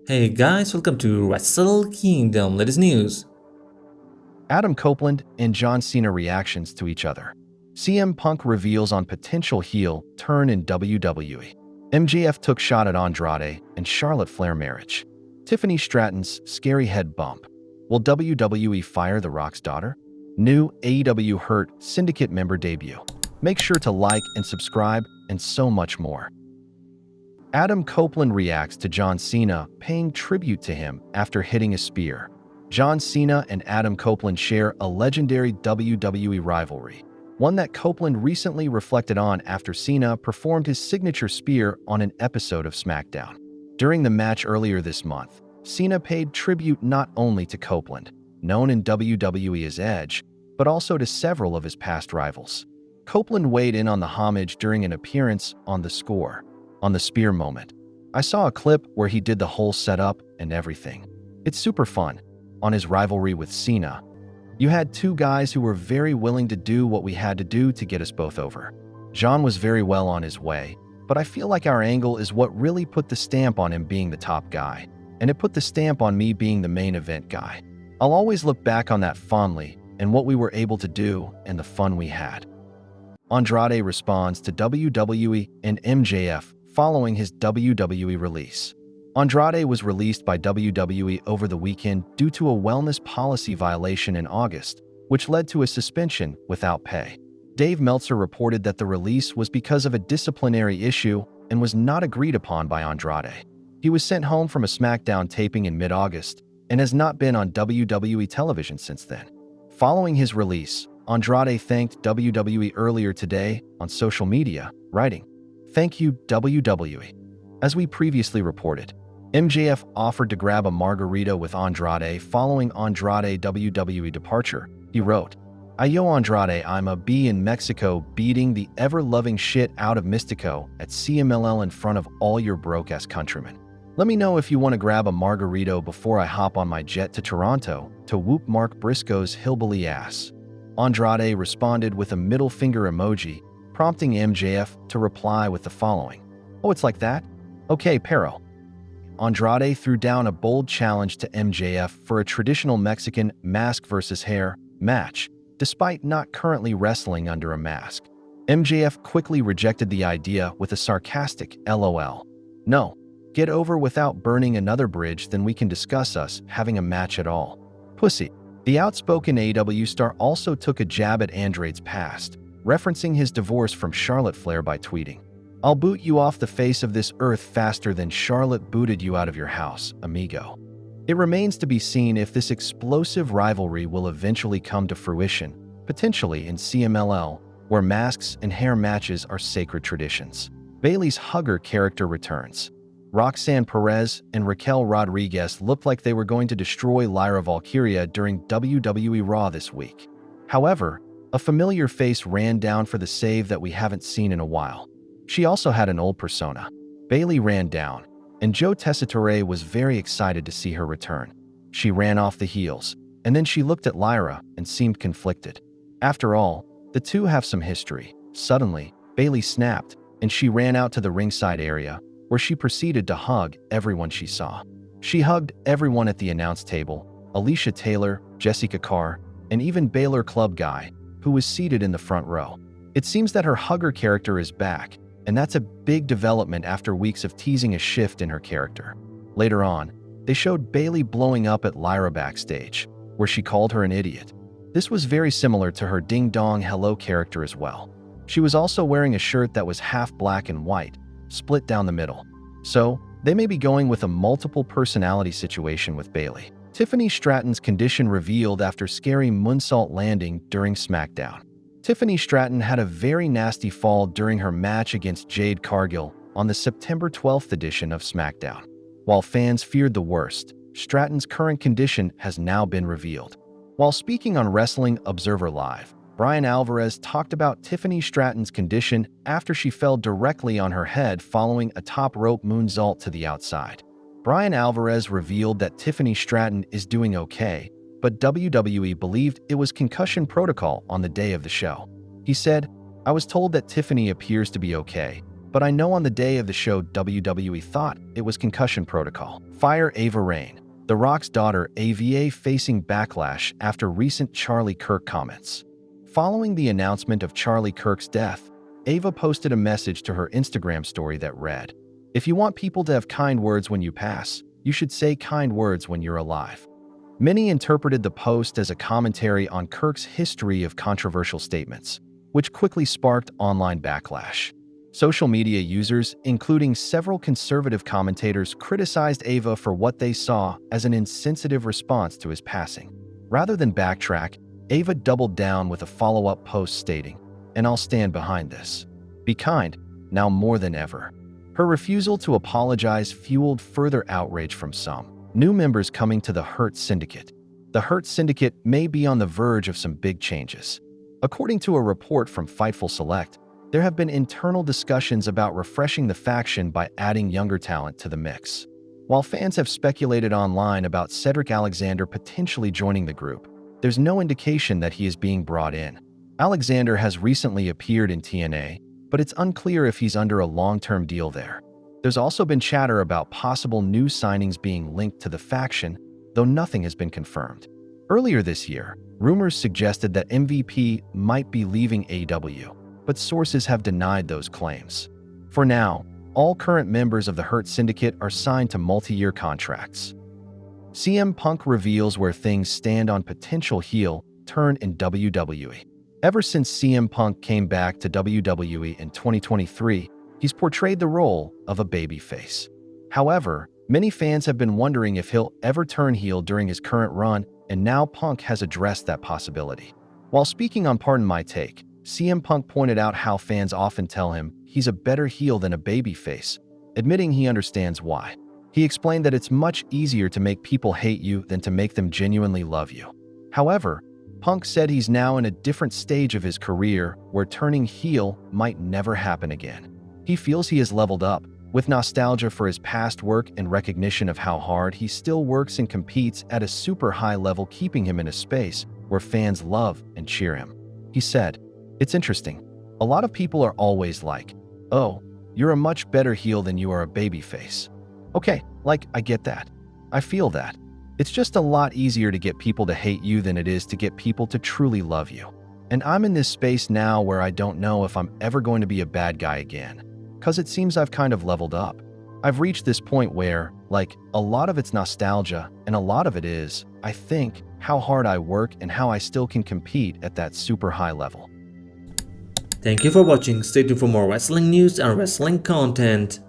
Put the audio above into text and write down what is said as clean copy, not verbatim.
Hey guys, welcome to Wrestle Kingdom latest news. Adam Copeland and John Cena reactions to each other. CM Punk reveals on potential heel turn in WWE. MJF took shot at Andrade and Charlotte Flair marriage. Tiffany Stratton's scary head bump. Will WWE fire The Rock's daughter? New AEW Hurt Syndicate member debut. Make sure to like and subscribe, and so much more. Adam Copeland reacts to John Cena paying tribute to him after hitting a spear. John Cena and Adam Copeland share a legendary WWE rivalry, one that Copeland recently reflected on after Cena performed his signature spear on an episode of SmackDown. During the match earlier this month, Cena paid tribute not only to Copeland, known in WWE as Edge, but also to several of his past rivals. Copeland weighed in on the homage during an appearance on The Score. On the spear moment, I saw a clip where he did the whole setup and everything. It's super fun. On his rivalry with Cena, you had two guys who were very willing to do what we had to do to get us both over. John was very well on his way, but I feel like our angle is what really put the stamp on him being the top guy, and it put the stamp on me being the main event guy. I'll always look back on that fondly and what we were able to do and the fun we had. Andrade responds to WWE and MJF following his WWE release. Andrade was released by WWE over the weekend due to a wellness policy violation in August, which led to a suspension without pay. Dave Meltzer reported that the release was because of a disciplinary issue and was not agreed upon by Andrade. He was sent home from a SmackDown taping in mid-August and has not been on WWE television since then. Following his release, Andrade thanked WWE earlier today on social media, writing, "Thank you, WWE." As we previously reported, MJF offered to grab a margarita with Andrade following Andrade WWE departure. He wrote, "Yo Andrade, I'm a B in Mexico beating the ever-loving shit out of Mystico at CMLL in front of all your broke-ass countrymen. Let me know if you want to grab a margarita before I hop on my jet to Toronto to whoop Mark Briscoe's hillbilly ass." Andrade responded with a middle finger emoji, prompting MJF to reply with the following, "Oh, it's like that? Okay, Pero." Andrade threw down a bold challenge to MJF for a traditional Mexican mask versus hair match, despite not currently wrestling under a mask. MJF quickly rejected the idea with a sarcastic LOL. "No, get over without burning another bridge, then we can discuss us having a match at all. Pussy." The outspoken AEW star also took a jab at Andrade's past, referencing his divorce from Charlotte Flair by tweeting, "I'll boot you off the face of this earth faster than Charlotte booted you out of your house, amigo." It remains to be seen if this explosive rivalry will eventually come to fruition, potentially in CMLL, where masks and hair matches are sacred traditions. Bayley's hugger character returns. Roxanne Perez and Raquel Rodriguez looked like they were going to destroy Lyra Valkyria during WWE Raw this week. However, a familiar face ran down for the save that we haven't seen in a while. She also had an old persona. Bayley ran down, and Joe Tessitore was very excited to see her return. She ran off the heels, and then she looked at Lyra and seemed conflicted. After all, the two have some history. Suddenly, Bayley snapped, and she ran out to the ringside area, where she proceeded to hug everyone she saw. She hugged everyone at the announce table, Alicia Taylor, Jessica Carr, and even Baylor Club Guy, who was seated in the front row. It seems that her hugger character is back, and that's a big development after weeks of teasing a shift in her character. Later on, they showed Bayley blowing up at Lyra backstage, where she called her an idiot. This was very similar to her Ding Dong Hello character as well. She was also wearing a shirt that was half black and white, split down the middle. So, they may be going with a multiple personality situation with Bayley. Tiffany Stratton's condition revealed after scary moonsault landing during SmackDown. Tiffany Stratton had a very nasty fall during her match against Jade Cargill on the September 12th edition of SmackDown. While fans feared the worst, Stratton's current condition has now been revealed. While speaking on Wrestling Observer Live, Brian Alvarez talked about Tiffany Stratton's condition after she fell directly on her head following a top rope moonsault to the outside. Brian Alvarez revealed that Tiffany Stratton is doing okay, but WWE believed it was concussion protocol on the day of the show. He said, "I was told that Tiffany appears to be okay, but I know on the day of the show WWE thought it was Concussion Protocol. Fire Ava Raine, The Rock's daughter Ava facing backlash after recent Charlie Kirk comments. Following the announcement of Charlie Kirk's death, Ava posted a message to her Instagram story that read, "If you want people to have kind words when you pass, you should say kind words when you're alive." Many interpreted the post as a commentary on Kirk's history of controversial statements, which quickly sparked online backlash. Social media users, including several conservative commentators, criticized Ava for what they saw as an insensitive response to his passing. Rather than backtrack, Ava doubled down with a follow-up post stating, "And I'll stand behind this. Be kind, now more than ever." Her refusal to apologize fueled further outrage from some. New members coming to the Hurt Syndicate. The Hurt Syndicate may be on the verge of some big changes. According to a report from Fightful Select, there have been internal discussions about refreshing the faction by adding younger talent to the mix. While fans have speculated online about Cedric Alexander potentially joining the group, there's no indication that he is being brought in. Alexander has recently appeared in TNA, but it's unclear if he's under a long-term deal there. There's also been chatter about possible new signings being linked to the faction, though nothing has been confirmed. Earlier this year, rumors suggested that MVP might be leaving AEW, but sources have denied those claims. For now, all current members of the Hurt Syndicate are signed to multi-year contracts. CM Punk reveals where things stand on potential heel turn in WWE. Ever since CM Punk came back to WWE in 2023, he's portrayed the role of a babyface. However, many fans have been wondering if he'll ever turn heel during his current run, and now Punk has addressed that possibility. While speaking on Pardon My Take, CM Punk pointed out how fans often tell him he's a better heel than a babyface, admitting he understands why. He explained that it's much easier to make people hate you than to make them genuinely love you. However, Punk said he's now in a different stage of his career where turning heel might never happen again. He feels he has leveled up, with nostalgia for his past work and recognition of how hard he still works and competes at a super high level, keeping him in a space where fans love and cheer him. He said, "It's interesting. A lot of people are always like, 'Oh, you're a much better heel than you are a babyface.' Okay, I get that. I feel that. It's just a lot easier to get people to hate you than it is to get people to truly love you. And I'm in this space now where I don't know if I'm ever going to be a bad guy again, because it seems I've kind of leveled up. I've reached this point where, a lot of it's nostalgia, and a lot of it is, I think, how hard I work and how I still can compete at that super high level." Thank you for watching. Stay tuned for more wrestling news and wrestling content.